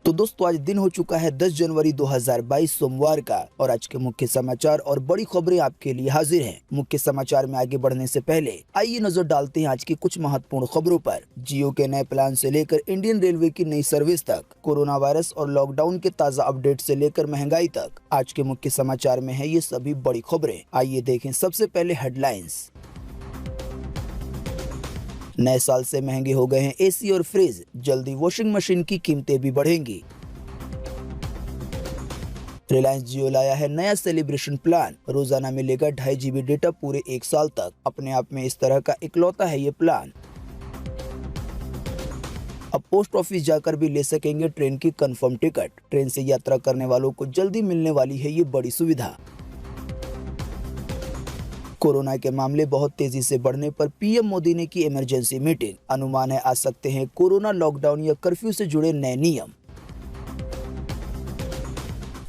तो दोस्तों आज दिन हो चुका है 10 जनवरी 2022 सोमवार का और आज के मुख्य समाचार और बड़ी खबरें आपके लिए हाजिर हैं। मुख्य समाचार में आगे बढ़ने से पहले आइए नजर डालते हैं आज की कुछ महत्वपूर्ण खबरों पर। जियो के नए प्लान से लेकर इंडियन रेलवे की नई सर्विस तक, कोरोना वायरस और लॉकडाउन के ताज़ा अपडेट से लेकर महंगाई तक, आज के मुख्य समाचार में है ये सभी बड़ी खबरें। आइए देखें सबसे पहले हेडलाइंस। नए साल से महंगे हो गए हैं एसी और फ्रिज, जल्दी वॉशिंग मशीन की कीमतें भी बढ़ेंगी। रिलायंस जियो लाया है नया सेलिब्रेशन प्लान, रोजाना मिलेगा 2.5 GB डेटा पूरे 1 साल तक। अपने आप में इस तरह का इकलौता है ये प्लान। अब पोस्ट ऑफिस जाकर भी ले सकेंगे ट्रेन की कंफर्म टिकट। ट्रेन से यात्रा करने वालों को जल्दी मिलने वाली है ये बड़ी सुविधा। कोरोना के मामले बहुत तेजी से बढ़ने पर पीएम मोदी ने की इमरजेंसी मीटिंग। अनुमान है आ सकते हैं कोरोना लॉकडाउन या कर्फ्यू से जुड़े नए नियम।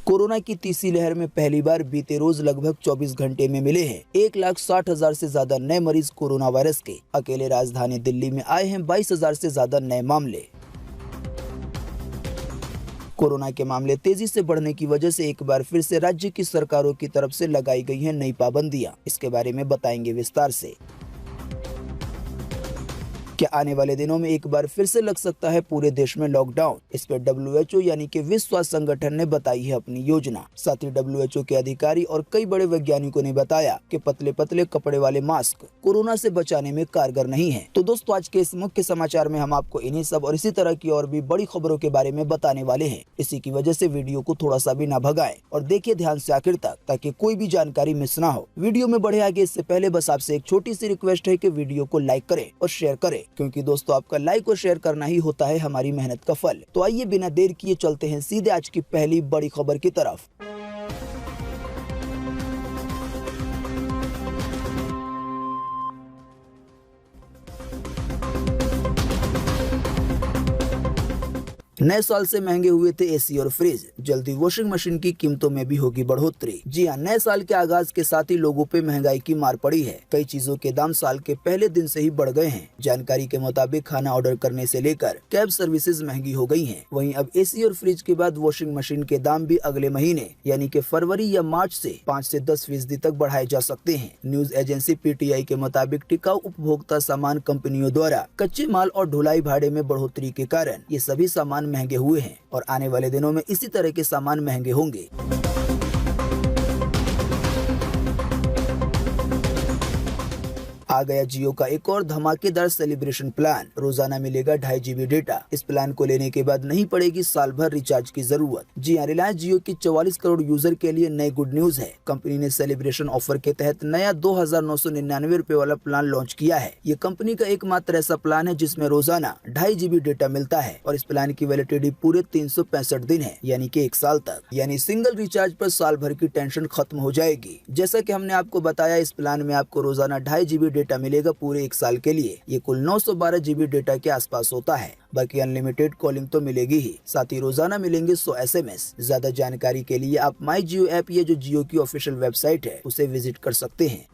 कोरोना की तीसरी लहर में पहली बार बीते रोज लगभग 24 घंटे में मिले हैं 1,60,000 से ज्यादा नए मरीज कोरोना वायरस के। अकेले राजधानी दिल्ली में आए हैं 22,000 से ज्यादा नए मामले। कोरोना के मामले तेजी से बढ़ने की वजह से एक बार फिर से राज्य की सरकारों की तरफ से लगाई गई हैं नई पाबंदियां। इसके बारे में बताएंगे विस्तार से। क्या आने वाले दिनों में एक बार फिर से लग सकता है पूरे देश में लॉकडाउन? इस पर WHO यानी कि विश्व स्वास्थ्य संगठन ने बताई है अपनी योजना। साथ ही WHO के अधिकारी और कई बड़े वैज्ञानिकों ने बताया कि पतले पतले कपड़े वाले मास्क कोरोना से बचाने में कारगर नहीं है। तो दोस्तों आज के इस मुख्य समाचार में हम आपको इन्हीं सब और इसी तरह की और भी बड़ी खबरों के बारे में बताने वाले हैं। इसी की वजह से वीडियो को थोड़ा सा भी ना भगाएं और देखिए ध्यान से आखिर तक, ताकि कोई भी जानकारी मिस ना हो। वीडियो में बढ़े आगे इससे पहले बस आपसे एक छोटी सी रिक्वेस्ट है कि वीडियो को लाइक करें और शेयर करें, क्योंकि दोस्तों आपका लाइक और शेयर करना ही होता है हमारी मेहनत का फल। तो आइए बिना देर किए चलते हैं सीधे आज की पहली बड़ी खबर की तरफ। नए साल से महंगे हुए थे एसी और फ्रिज, जल्दी वॉशिंग मशीन की कीमतों में भी होगी बढ़ोतरी। जी हां, नए साल के आगाज के साथ ही लोगों पे महंगाई की मार पड़ी है। कई चीजों के दाम साल के पहले दिन से ही बढ़ गए हैं। जानकारी के मुताबिक खाना ऑर्डर करने से लेकर कैब सर्विसेज महंगी हो गई हैं। वहीं अब एसी और फ्रिज के बाद वॉशिंग मशीन के दाम भी अगले महीने यानी कि फरवरी या मार्च से 5 से 10% तक बढ़ाए जा सकते हैं। न्यूज एजेंसी PTI के मुताबिक टिकाऊ उपभोक्ता सामान कंपनियों द्वारा कच्चे माल और ढुलाई भाड़े में बढ़ोतरी के कारण ये सभी सामान महंगे हुए हैं और आने वाले दिनों में इसी तरह के सामान महंगे होंगे। आ गया जियो का एक और धमाकेदार सेलिब्रेशन प्लान, रोजाना मिलेगा 2.5 GB डेटा। इस प्लान को लेने के बाद नहीं पड़ेगी साल भर रिचार्ज की जरूरत। जी हां, रिलायंस जियो की 44 करोड़ यूजर के लिए नई गुड न्यूज है। कंपनी ने सेलिब्रेशन ऑफर के तहत नया 2,999 रुपए वाला प्लान लॉन्च किया है। ये कंपनी का एकमात्र ऐसा प्लान है जिसमें रोजाना 2.5 GB डेटा मिलता है और इस प्लान की वैलिडिटी पूरे 365 दिन है, यानी कि 1 साल तक। यानी सिंगल रिचार्ज पर साल भर की टेंशन खत्म हो जाएगी। जैसा कि हमने आपको बताया, इस प्लान में आपको रोजाना 2.5 GB डेटा मिलेगा पूरे 1 साल के लिए। ये कुल 912 GB डेटा के आसपास होता है। बाकी अनलिमिटेड कॉलिंग तो मिलेगी ही, साथ ही रोजाना मिलेंगे 100 SMS। ज्यादा जानकारी के लिए आप माई जियो ऐप, ये जो जियो की ऑफिशियल वेबसाइट है, उसे विजिट कर सकते हैं।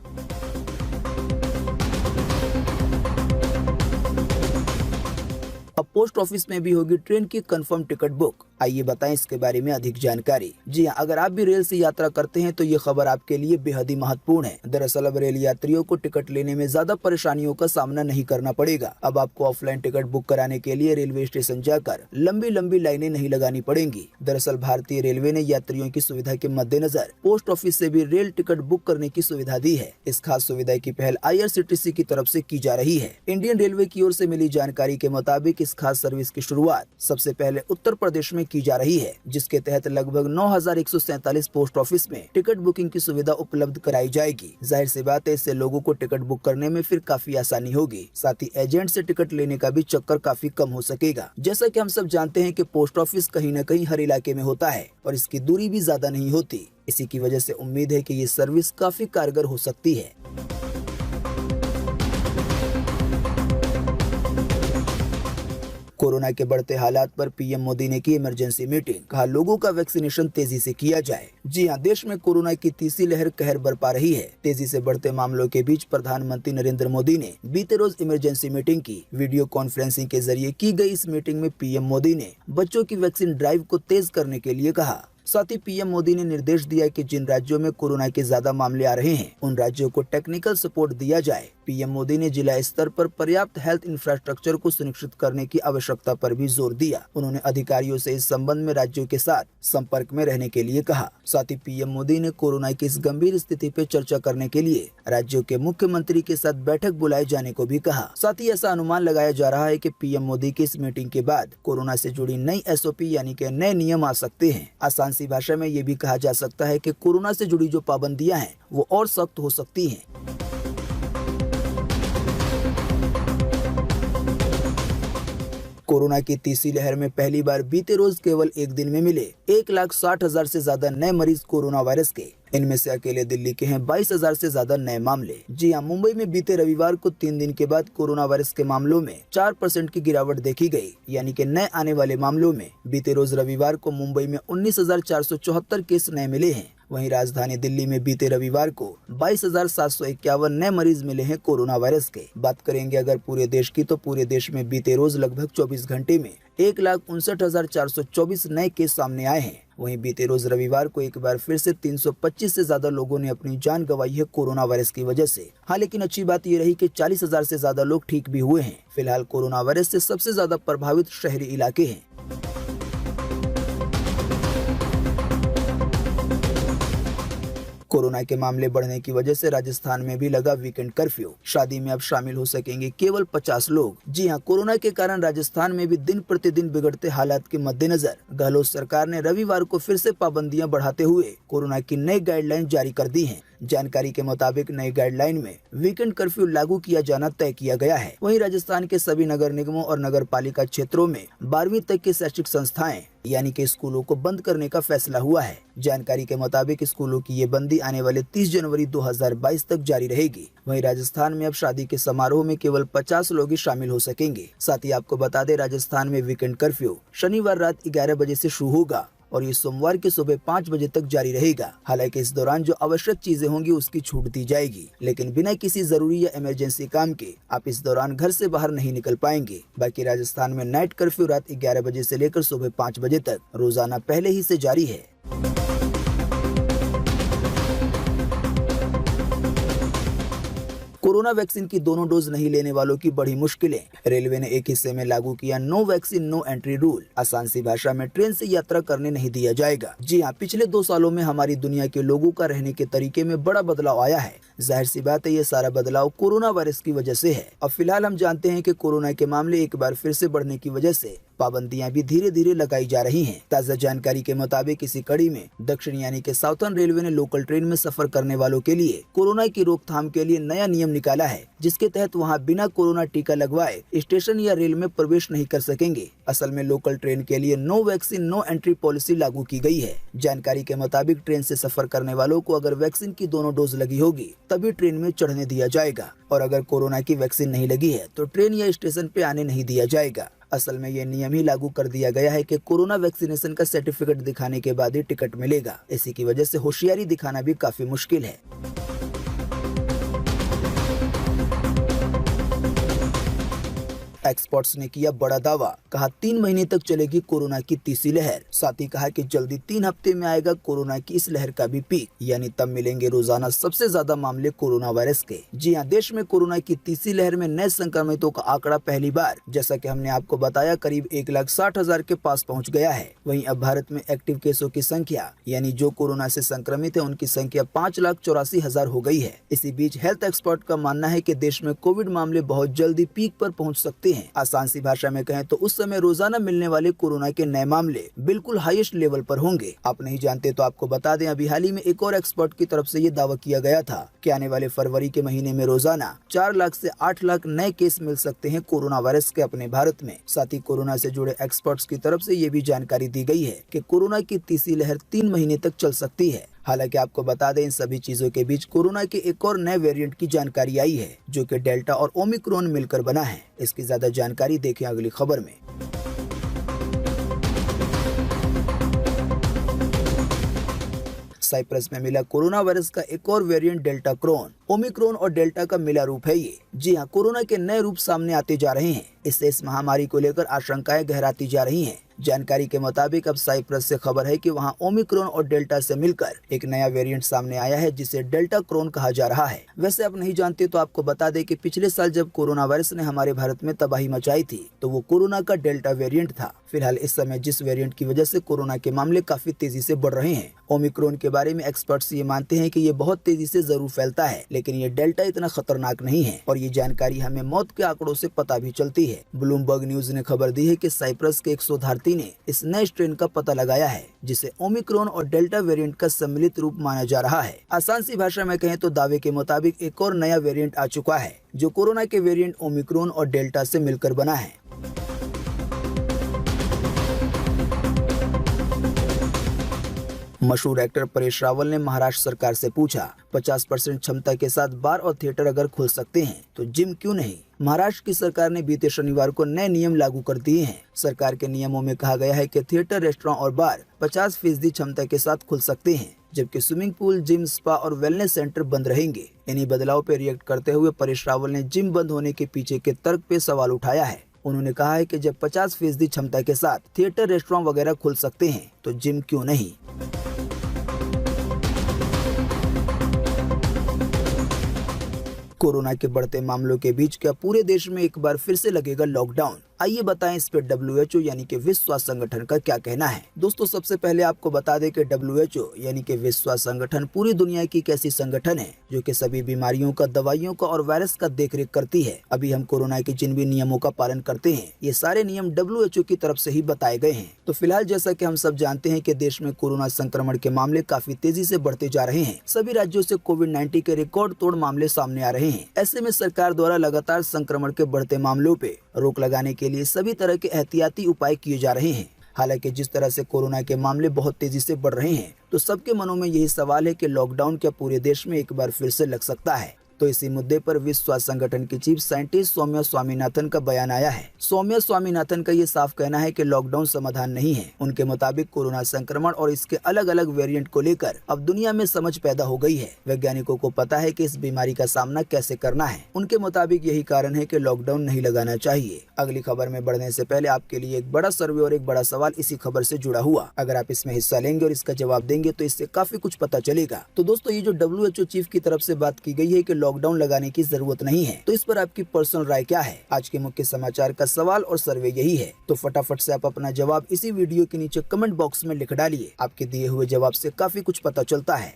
अब पोस्ट ऑफिस में भी होगी ट्रेन की कंफर्म टिकट बुक। आइए बताएं इसके बारे में अधिक जानकारी। जी हां, अगर आप भी रेल से यात्रा करते हैं तो ये खबर आपके लिए बेहद ही महत्वपूर्ण है। दरअसल अब रेल यात्रियों को टिकट लेने में ज्यादा परेशानियों का सामना नहीं करना पड़ेगा। अब आपको ऑफलाइन टिकट बुक कराने के लिए रेलवे स्टेशन जाकर लंबी लंबी लाइनें नहीं लगानी पड़ेंगी। दरअसल भारतीय रेलवे ने यात्रियों की सुविधा के मद्देनजर पोस्ट ऑफिस से भी रेल टिकट बुक करने की सुविधा दी है। इस खास सुविधा की पहल IRCTC की तरफ से की जा रही है। इंडियन रेलवे की ओर से मिली जानकारी के मुताबिक इस खास सर्विस की शुरुआत सबसे पहले उत्तर प्रदेश में की जा रही है, जिसके तहत लगभग 9,147 पोस्ट ऑफिस में टिकट बुकिंग की सुविधा उपलब्ध कराई जाएगी। जाहिर सी बात है, इससे लोगों को टिकट बुक करने में फिर काफी आसानी होगी। साथ ही एजेंट से टिकट लेने का भी चक्कर काफी कम हो सकेगा। जैसा कि हम सब जानते हैं कि पोस्ट ऑफिस कहीं न कहीं हर इलाके में होता है और इसकी दूरी भी ज्यादा नहीं होती। इसी की वजह से उम्मीद है कि ये सर्विस काफी कारगर हो सकती है। कोरोना के बढ़ते हालात पर पीएम मोदी ने की इमरजेंसी मीटिंग, कहा लोगों का वैक्सीनेशन तेजी से किया जाए। जी हां, देश में कोरोना की तीसरी लहर कहर बरपा रही है। तेजी से बढ़ते मामलों के बीच प्रधानमंत्री नरेंद्र मोदी ने बीते रोज इमरजेंसी मीटिंग की। वीडियो कॉन्फ्रेंसिंग के जरिए की गई इस मीटिंग में पीएम मोदी ने बच्चों की वैक्सीन ड्राइव को तेज करने के लिए कहा। साथ ही पीएम मोदी ने निर्देश दिया कि जिन राज्यों में कोरोना के ज्यादा मामले आ रहे हैं उन राज्यों को टेक्निकल सपोर्ट दिया जाए। पीएम मोदी ने जिला स्तर पर पर्याप्त हेल्थ इंफ्रास्ट्रक्चर को सुनिश्चित करने की आवश्यकता पर भी जोर दिया। उन्होंने अधिकारियों से इस संबंध में राज्यों के साथ संपर्क में रहने के लिए कहा। साथ ही पीएम मोदी ने कोरोना की इस गंभीर स्थिति पर चर्चा करने के लिए राज्यों के मुख्यमंत्री के साथ बैठक बुलाए जाने को भी कहा। साथ ही ऐसा अनुमान लगाया जा रहा है कि पीएम मोदी की इस मीटिंग के बाद कोरोना से जुड़ी नई एसओपी यानी कि नए नियम आ सकते हैं। आसान सी भाषा में ये भी कहा जा सकता है कि कोरोना से जुड़ी जो पाबंदियां हैं वो और सख्त हो सकती हैं। कोरोना की तीसरी लहर में पहली बार बीते रोज केवल एक दिन में मिले 1,60,000 से ज्यादा नए मरीज कोरोना वायरस के। इनमें से अकेले दिल्ली के हैं 22,000 से ज्यादा नए मामले। जी हां, मुंबई में बीते रविवार को 3 दिन के बाद कोरोना वायरस के मामलों में 4% की गिरावट देखी गई, यानी कि नए आने वाले मामलों में बीते रोज रविवार को मुंबई में 19,474 केस नए मिले हैं। वहीं राजधानी दिल्ली में बीते रविवार को 22,751 नए मरीज मिले हैं कोरोना वायरस के। बात करेंगे अगर पूरे देश की, तो पूरे देश में बीते रोज लगभग 24 घंटे में 1,59,424 नए केस सामने आए हैं। वहीं बीते रोज रविवार को एक बार फिर से 325 से ज्यादा लोगों ने अपनी जान गंवाई है कोरोना वायरस की वजह से। हाँ, लेकिन अच्छी बात ये रही कि 40,000 से ज्यादा लोग ठीक भी हुए हैं। फिलहाल कोरोना वायरस से सबसे ज्यादा प्रभावित शहरी इलाके हैं। कोरोना के मामले बढ़ने की वजह से राजस्थान में भी लगा वीकेंड कर्फ्यू। शादी में अब शामिल हो सकेंगे केवल 50 लोग। जी हां, कोरोना के कारण राजस्थान में भी दिन प्रतिदिन बिगड़ते हालात के मद्देनजर गहलोत सरकार ने रविवार को फिर से पाबंदियां बढ़ाते हुए कोरोना की नई गाइडलाइन जारी कर दी है। जानकारी के मुताबिक नई गाइडलाइन में वीकेंड कर्फ्यू लागू किया जाना तय किया गया है। वहीं राजस्थान के सभी नगर निगमों और नगर पालिका क्षेत्रों में 12वीं तक की शैक्षिक संस्थाएं यानी कि स्कूलों को बंद करने का फैसला हुआ है। जानकारी के मुताबिक स्कूलों की ये बंदी आने वाले 30 जनवरी 2022 तक जारी रहेगी। वहीं राजस्थान में अब शादी के समारोह में केवल 50 लोग ही शामिल हो सकेंगे। साथ ही आपको बता दें, राजस्थान में वीकेंड कर्फ्यू शनिवार रात 11 बजे से शुरू होगा और ये सोमवार की सुबह 5 बजे तक जारी रहेगा। हालांकि इस दौरान जो आवश्यक चीजें होंगी उसकी छूट दी जाएगी, लेकिन बिना किसी जरूरी या इमरजेंसी काम के आप इस दौरान घर से बाहर नहीं निकल पाएंगे। बाकी राजस्थान में नाइट कर्फ्यू रात 11 बजे से लेकर सुबह 5 बजे तक रोजाना पहले ही से जारी है। कोरोना वैक्सीन की दोनों डोज नहीं लेने वालों की बड़ी मुश्किलें। रेलवे ने एक हिस्से में लागू किया no vaccine no entry rule. आसान सी भाषा में ट्रेन से यात्रा करने नहीं दिया जाएगा। जी हां, पिछले 2 सालों में हमारी दुनिया के लोगों का रहने के तरीके में बड़ा बदलाव आया है। जाहिर सी बात है, ये सारा बदलाव कोरोना वायरस की वजह से है। अब फिलहाल हम जानते हैं कि कोरोना के मामले एक बार फिर से बढ़ने की वजह से पाबंदियां भी धीरे धीरे लगाई जा रही हैं। ताजा जानकारी के मुताबिक इसी कड़ी में दक्षिण यानी कि साउथर्न रेलवे ने लोकल ट्रेन में सफर करने वालों के लिए कोरोना की रोकथाम के लिए नया नियम निकाला है, जिसके तहत वहां बिना कोरोना टीका लगवाए स्टेशन या रेल में प्रवेश नहीं कर सकेंगे। असल में लोकल ट्रेन के लिए no vaccine no entry policy लागू की गई है। जानकारी के मुताबिक ट्रेन से सफर करने वालों को अगर वैक्सीन की दोनों डोज लगी होगी तभी ट्रेन में चढ़ने दिया जाएगा, और अगर कोरोना की वैक्सीन नहीं लगी है तो ट्रेन या स्टेशन पे आने नहीं दिया जाएगा। असल में ये नियम ही लागू कर दिया गया है कि कोरोना वैक्सीनेशन का सर्टिफिकेट दिखाने के बाद ही टिकट मिलेगा। इसी की वजह से होशियारी दिखाना भी काफी मुश्किल है। एक्सपर्ट्स ने किया बड़ा दावा, कहा 3 महीने तक चलेगी कोरोना की तीसरी लहर। साथ ही कहा कि जल्दी 3 हफ्ते में आएगा कोरोना की इस लहर का भी पीक, यानी तब मिलेंगे रोजाना सबसे ज्यादा मामले कोरोना वायरस के। जी हां, देश में कोरोना की तीसरी लहर में नए संक्रमितों का आंकड़ा पहली बार, जैसा कि हमने आपको बताया, करीब 1,60,000 के पास पहुँच गया है। वहीं अब भारत में एक्टिव केसों की संख्या यानी जो कोरोना से संक्रमित है उनकी संख्या 5,84,000 हो गई है। इसी बीच हेल्थ एक्सपर्ट का मानना है कि देश में कोविड मामले बहुत जल्दी पीक पर पहुंच सकते हैं। आसान सी भाषा में कहें तो उस समय रोजाना मिलने वाले कोरोना के नए मामले बिल्कुल हाईएस्ट लेवल पर होंगे। आप नहीं जानते तो आपको बता दें, अभी हाल ही में एक और एक्सपर्ट की तरफ से ये दावा किया गया था कि आने वाले फरवरी के महीने में रोजाना 4 लाख से 8 लाख नए केस मिल सकते हैं कोरोना वायरस के अपने भारत में। साथ ही कोरोना से जुड़े एक्सपर्ट्स की तरफ से ये भी जानकारी दी गई है कि कोरोना की तीसरी लहर 3 महीने तक चल सकती है। हालांकि आपको बता दें, इन सभी चीजों के बीच कोरोना के एक और नए वेरिएंट की जानकारी आई है, जो कि डेल्टा और ओमिक्रॉन मिलकर बना है। इसकी ज्यादा जानकारी देखें अगली खबर में। साइप्रस में मिला कोरोना वायरस का एक और वेरिएंट डेल्टा क्रोन। ओमिक्रॉन और डेल्टा का मिला रूप है ये। जी हाँ, कोरोना के नए रूप सामने आते जा रहे हैं। इससे इस महामारी को लेकर आशंकाएं गहराती जा रही हैं। जानकारी के मुताबिक अब साइप्रस से खबर है कि वहां ओमिक्रॉन और डेल्टा से मिलकर एक नया वेरिएंट सामने आया है, जिसे डेल्टा क्रोन कहा जा रहा है। वैसे आप नहीं जानते तो आपको बता दें कि पिछले साल जब कोरोना वायरस ने हमारे भारत में तबाही मचाई थी, तो वो कोरोना का डेल्टा वेरिएंट था। फिलहाल इस समय जिस वेरिएंट की वजह से कोरोना के मामले काफी तेजी से बढ़ रहे हैं, ओमिक्रॉन के बारे में एक्सपर्ट्स ये मानते हैं कि ये बहुत तेजी से जरूर फैलता है, लेकिन ये डेल्टा इतना खतरनाक नहीं है। और ये जानकारी हमें मौत के आंकड़ों से पता भी चलती है। ब्लूमबर्ग न्यूज ने खबर दी है कि साइप्रस के एक शोधार्थी ने इस नए स्ट्रेन का पता लगाया है, जिसे ओमिक्रॉन और डेल्टा वेरिएंट का सम्मिलित रूप माना जा रहा है। आसान सी भाषा में कहें तो दावे के मुताबिक एक और नया वेरिएंट आ चुका है, जो कोरोना के वेरिएंट ओमिक्रॉन और डेल्टा से मिलकर बना है। मशहूर एक्टर परेश रावल ने महाराष्ट्र सरकार से पूछा, 50% क्षमता के साथ बार और थिएटर अगर खुल सकते हैं तो जिम क्यों नहीं। महाराष्ट्र की सरकार ने बीते शनिवार को नए नियम लागू कर दिए हैं। सरकार के नियमों में कहा गया है कि थिएटर, रेस्टोरेंट और बार 50% क्षमता के साथ खुल सकते हैं, जबकि स्विमिंग पूल, जिम, स्पा और वेलनेस सेंटर बंद रहेंगे। इन्हीं बदलाव पर रिएक्ट करते हुए परेश रावल ने जिम बंद होने के पीछे के तर्क पे सवाल उठाया है। उन्होंने कहा है कि जब 50% क्षमता के साथ थिएटर, रेस्टोरेंट वगैरह खुल सकते हैं तो जिम क्यों नहीं। कोरोना के बढ़ते मामलों के बीच क्या पूरे देश में एक बार फिर से लगेगा लॉकडाउन? आइए बताएं इस पे WHO यानी कि विश्व स्वास्थ्य संगठन का क्या कहना है। दोस्तों, सबसे पहले आपको बता दें कि WHO यानी कि विश्व स्वास्थ्य संगठन पूरी दुनिया की एक ऐसी संगठन है जो कि सभी बीमारियों का, दवाइयों का और वायरस का देखरेख करती है। अभी हम कोरोना के जिन भी नियमों का पालन करते हैं, ये सारे नियम WHO की तरफ से ही बताए गए हैं। तो फिलहाल जैसा कि हम सब जानते हैं कि देश में कोरोना संक्रमण के मामले काफी तेजी से बढ़ते जा रहे हैं। सभी राज्यों से कोविड-19 के रिकॉर्ड तोड़ मामले सामने आ रहे हैं। ऐसे में सरकार द्वारा लगातार संक्रमण के बढ़ते मामलों पे रोक लगाने के लिए सभी तरह के एहतियाती उपाय किए जा रहे हैं। हालांकि जिस तरह से कोरोना के मामले बहुत तेजी से बढ़ रहे हैं, तो सबके मनों में यही सवाल है कि लॉकडाउन क्या पूरे देश में एक बार फिर से लग सकता है। तो इसी मुद्दे पर विश्व स्वास्थ्य संगठन की चीफ साइंटिस्ट सौम्या स्वामीनाथन का बयान आया है। सौम्या स्वामीनाथन का ये साफ कहना है कि लॉकडाउन समाधान नहीं है। उनके मुताबिक कोरोना संक्रमण और इसके अलग अलग वेरिएंट को लेकर अब दुनिया में समझ पैदा हो गई है। वैज्ञानिकों को पता है कि इस बीमारी का सामना कैसे करना है। उनके मुताबिक यही कारण है कि लॉकडाउन नहीं लगाना चाहिए। अगली खबर में बढ़ने से पहले आपके लिए एक बड़ा सर्वे और एक बड़ा सवाल इसी खबर से जुड़ा हुआ। अगर आप इसमें हिस्सा लेंगे और इसका जवाब देंगे तो इससे काफी कुछ पता चलेगा। तो दोस्तों, ये जो WHO चीफ की तरफ से बात की गई है कि लॉकडाउन लगाने की जरूरत नहीं है, तो इस पर आपकी पर्सनल राय क्या है? आज के मुख्य समाचार का सवाल और सर्वे यही है। तो फटाफट से आप अपना जवाब इसी वीडियो के नीचे कमेंट बॉक्स में लिख डालिए। आपके दिए हुए जवाब से काफी कुछ पता चलता है।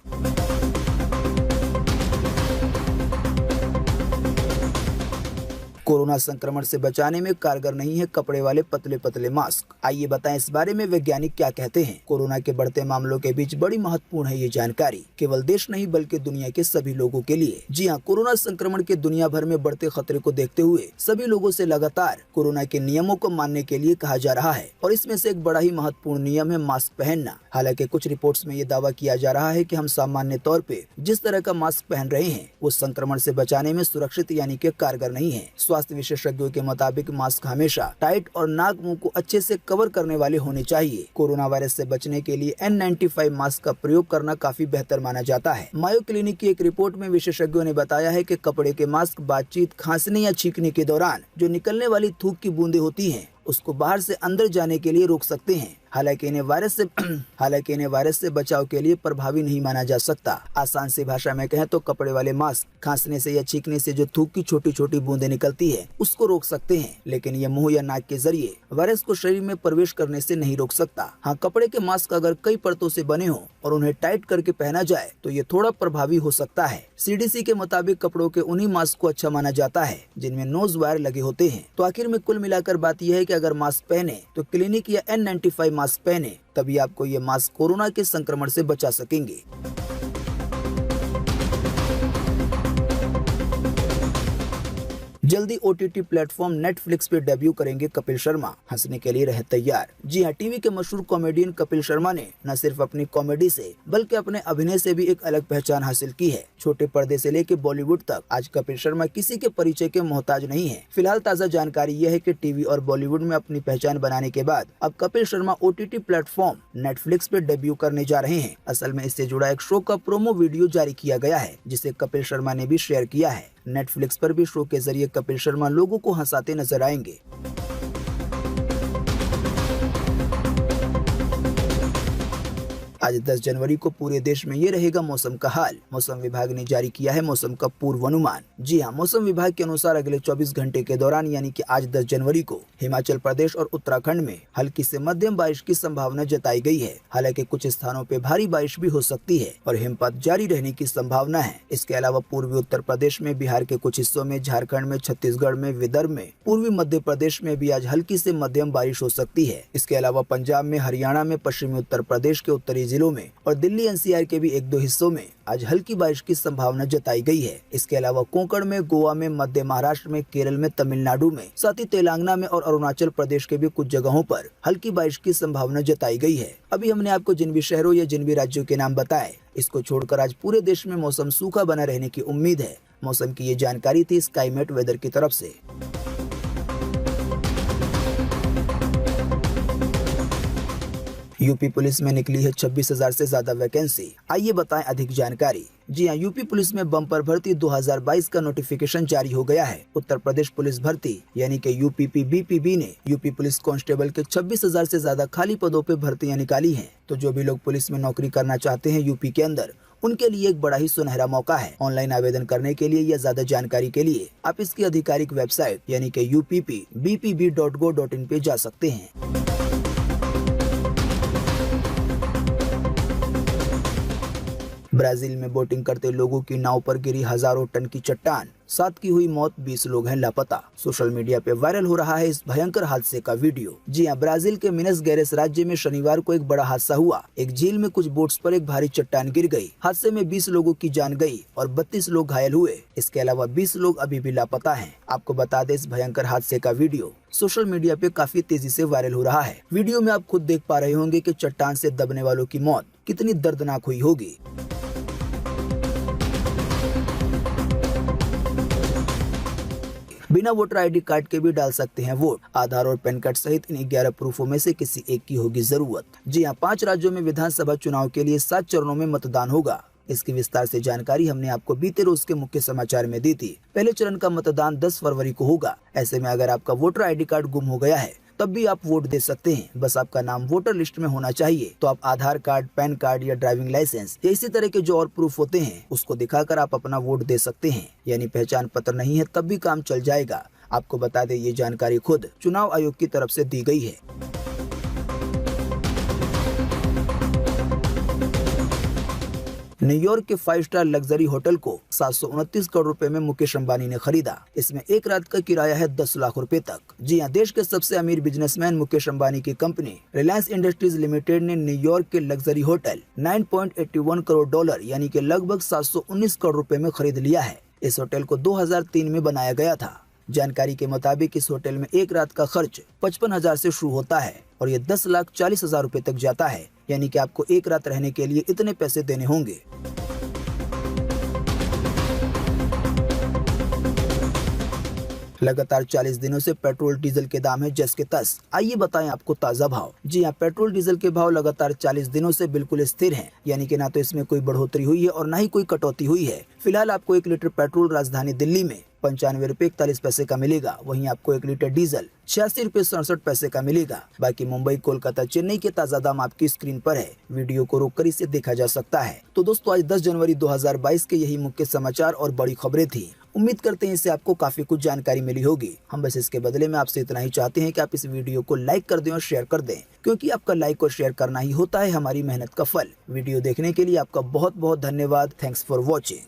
कोरोना संक्रमण से बचाने में कारगर नहीं है कपड़े वाले पतले पतले मास्क। आइए बताएं इस बारे में वैज्ञानिक क्या कहते हैं। कोरोना के बढ़ते मामलों के बीच बड़ी महत्वपूर्ण है ये जानकारी, केवल देश नहीं बल्कि दुनिया के सभी लोगों के लिए। जी हाँ, कोरोना संक्रमण के दुनिया भर में बढ़ते खतरे को देखते हुए सभी लोगों से लगातार कोरोना के नियमों को मानने के लिए कहा जा रहा है, और इसमें से एक बड़ा ही महत्वपूर्ण नियम है मास्क पहनना। हालांकि कुछ रिपोर्ट्स में ये दावा किया जा रहा है कि हम सामान्य तौर पे जिस तरह का मास्क पहन रहे हैं वो संक्रमण से बचाने में सुरक्षित यानी कि कारगर नहीं है। स्वास्थ्य विशेषज्ञों के मुताबिक मास्क हमेशा टाइट और नाक मुंह को अच्छे से कवर करने वाले होने चाहिए। कोरोना वायरस से बचने के लिए N95 मास्क का प्रयोग करना काफी बेहतर माना जाता है। मायो क्लिनिक की एक रिपोर्ट में विशेषज्ञों ने बताया है कि कपड़े के मास्क बातचीत, खांसने या छींकने के दौरान जो निकलने वाली थूक की बूंदें होती हैं उसको बाहर से अंदर जाने के लिए रोक सकते हैं। हालांकि इन्हें वायरस से बचाव के लिए प्रभावी नहीं माना जा सकता। आसान सी भाषा में कहें तो कपड़े वाले मास्क खांसने से या छींकने से जो थूक की छोटी छोटी बूंदें निकलती है उसको रोक सकते हैं, लेकिन ये मुंह या नाक के जरिए वायरस को शरीर में प्रवेश करने से नहीं रोक सकता। हाँ, कपड़े के मास्क अगर कई परतों से बने हों और उन्हें टाइट करके पहना जाए तो ये थोड़ा प्रभावी हो सकता है। CDC के मुताबिक कपड़ों के उन्हीं मास्क को अच्छा माना जाता है जिनमें नोज वायर लगे होते हैं। तो आखिर में कुल मिलाकर बात यह है कि अगर मास्क पहने तो क्लिनिक या N95 मास्क पहने, तभी आपको ये मास्क कोरोना के संक्रमण से बचा सकेंगे। जल्दी OTT प्लेटफॉर्म नेटफ्लिक्स पे डेब्यू करेंगे कपिल शर्मा, हंसने के लिए रहे तैयार। जी हाँ, टीवी के मशहूर कॉमेडियन कपिल शर्मा ने न सिर्फ अपनी कॉमेडी से बल्कि अपने अभिनय से भी एक अलग पहचान हासिल की है। छोटे पर्दे से लेकर बॉलीवुड तक आज कपिल शर्मा किसी के परिचय के मोहताज नहीं है। फिलहाल ताज़ा जानकारी यह है कि टीवी और बॉलीवुड में अपनी पहचान बनाने के बाद अब Kapil Sharma OTT platform Netflix पे डेब्यू करने जा रहे हैं। असल में इससे जुड़ा एक शो का प्रोमो वीडियो जारी किया गया है, जिसे कपिल शर्मा ने भी शेयर किया है। नेटफ्लिक्स पर भी शो के जरिए कपिल शर्मा लोगों को हंसाते नजर आएंगे। आज 10 जनवरी को पूरे देश में ये रहेगा मौसम का हाल। मौसम विभाग ने जारी किया है मौसम का पूर्वानुमान। जी हाँ, मौसम विभाग के अनुसार अगले 24 घंटे के दौरान यानी कि आज 10 जनवरी को हिमाचल प्रदेश और उत्तराखंड में हल्की से मध्यम बारिश की संभावना जताई गई है। हालांकि कुछ स्थानों पे भारी बारिश भी हो सकती है और हिमपात जारी रहने की संभावना है। इसके अलावा पूर्वी उत्तर प्रदेश में, बिहार के कुछ हिस्सों में, झारखंड में, छत्तीसगढ़ में, विदर्भ में, पूर्वी मध्य प्रदेश में भी आज हल्की से मध्यम बारिश हो सकती है। इसके अलावा पंजाब में, हरियाणा में, पश्चिमी उत्तर प्रदेश के उत्तरी जिलों में और दिल्ली NCR के भी 1-2 हिस्सों में आज हल्की बारिश की संभावना जताई गई है। इसके अलावा कोंकण में, गोवा में, मध्य महाराष्ट्र में, केरल में, तमिलनाडु में, साथ ही तेलंगाना में और अरुणाचल प्रदेश के भी कुछ जगहों पर हल्की बारिश की संभावना जताई गई है। अभी हमने आपको जिन भी शहरों या जिन भी राज्यों के नाम बताए, इसको छोड़कर आज पूरे देश में मौसम सूखा बना रहने की उम्मीद है। मौसम की ये जानकारी थी स्काईमेट वेदर की तरफ से। यूपी पुलिस में निकली है 26,000 से ज्यादा वैकेंसी। आइए बताएं अधिक जानकारी। जी हाँ, यूपी पुलिस में बम्पर भर्ती 2022 का नोटिफिकेशन जारी हो गया है। उत्तर प्रदेश पुलिस भर्ती यानी कि UPPBPB ने यूपी पुलिस कांस्टेबल के 26,000 से ज्यादा खाली पदों पे भर्तियां निकाली हैं। तो जो भी लोग पुलिस में नौकरी करना चाहते हैं यूपी के अंदर, उनके लिए एक बड़ा ही सुनहरा मौका है। ऑनलाइन आवेदन करने के लिए या ज्यादा जानकारी के लिए आप इसकी आधिकारिक वेबसाइट यानी कि UPPBPB.go.in पे जा सकते हैं। ब्राजील में बोटिंग करते लोगों की नाव पर गिरी हजारों टन की चट्टान, 7 की हुई मौत, 20 लोग हैं लापता। सोशल मीडिया पे वायरल हो रहा है इस भयंकर हादसे का वीडियो। जी हाँ, ब्राजील के मिनस गेरेस राज्य में शनिवार को एक बड़ा हादसा हुआ। एक झील में कुछ बोट्स पर एक भारी चट्टान गिर गई। हादसे में 20 लोगों की जान गई और 32 लोग घायल हुए। इसके अलावा 20 लोग अभी भी लापता हैं। आपको बता दें, इस भयंकर हादसे का वीडियो सोशल मीडिया पे काफी तेजी से वायरल हो रहा है। वीडियो में आप खुद देख पा रहे होंगे कि चट्टान से दबने वालों की मौत कितनी दर्दनाक हुई होगी। बिना वोटर ID कार्ड के भी डाल सकते हैं वोट। आधार और पैन कार्ड सहित इन 11 प्रूफों में से किसी एक की होगी जरूरत। जी हाँ, 5 राज्यों में विधानसभा चुनाव के लिए 7 चरणों में मतदान होगा। इसकी विस्तार से जानकारी हमने आपको बीते रोज के मुख्य समाचार में दी थी। पहले चरण का मतदान 10 फरवरी को होगा। ऐसे में अगर आपका वोटर ID कार्ड गुम हो गया है तब भी आप वोट दे सकते हैं। बस आपका नाम वोटर लिस्ट में होना चाहिए। तो आप आधार कार्ड, पैन कार्ड या ड्राइविंग लाइसेंस या इसी तरह के जो और प्रूफ होते हैं उसको दिखाकर आप अपना वोट दे सकते हैं। यानी पहचान पत्र नहीं है तब भी काम चल जाएगा। आपको बता दें, ये जानकारी खुद चुनाव आयोग की तरफ से दी गई है। न्यूयॉर्क के 5 स्टार लग्जरी होटल को 729 करोड़ रुपए में मुकेश अंबानी ने खरीदा। इसमें एक रात का किराया है 10 लाख रुपए तक। जी हाँ, देश के सबसे अमीर बिजनेसमैन मुकेश अंबानी की कंपनी रिलायंस इंडस्ट्रीज लिमिटेड ने न्यूयॉर्क के लग्जरी होटल $9.81 करोड़ यानी कि लगभग 719 करोड़ रुपए में खरीद लिया है। इस होटल को 2003 में बनाया गया था। जानकारी के मुताबिक इस होटल में एक रात का खर्च 55,000 से शुरू होता है और ये 10,40,000 रुपए तक जाता है। यानी कि आपको एक रात रहने के लिए इतने पैसे देने होंगे। लगातार 40 दिनों से पेट्रोल डीजल के दाम है जस के तस। आइए बताएं आपको ताजा भाव। जी हाँ, पेट्रोल डीजल के भाव लगातार 40 दिनों से बिल्कुल स्थिर हैं। यानी कि ना तो इसमें कोई बढ़ोतरी हुई है और ना ही कोई कटौती हुई है। फिलहाल आपको 1 लीटर पेट्रोल राजधानी दिल्ली में 95 रुपए 41 पैसे का मिलेगा। वहीं आपको 1 लीटर डीजल 86 रुपए 67 पैसे का मिलेगा। बाकी मुंबई, कोलकाता, चेन्नई के ताजा दाम आपकी स्क्रीन पर है। वीडियो को रोककर इसे देखा जा सकता है। तो दोस्तों, आज 10 जनवरी 2022 के यही मुख्य समाचार और बड़ी खबरें थी। उम्मीद करते हैं इससे आपको काफी कुछ जानकारी मिली होगी। हम बस इसके बदले में आपसे इतना ही चाहते हैं कि आप इस वीडियो को लाइक कर दें और शेयर कर दें, क्योंकि आपका लाइक और शेयर करना ही होता है हमारी मेहनत का फल। वीडियो देखने के लिए आपका बहुत बहुत धन्यवाद। Thanks for watching.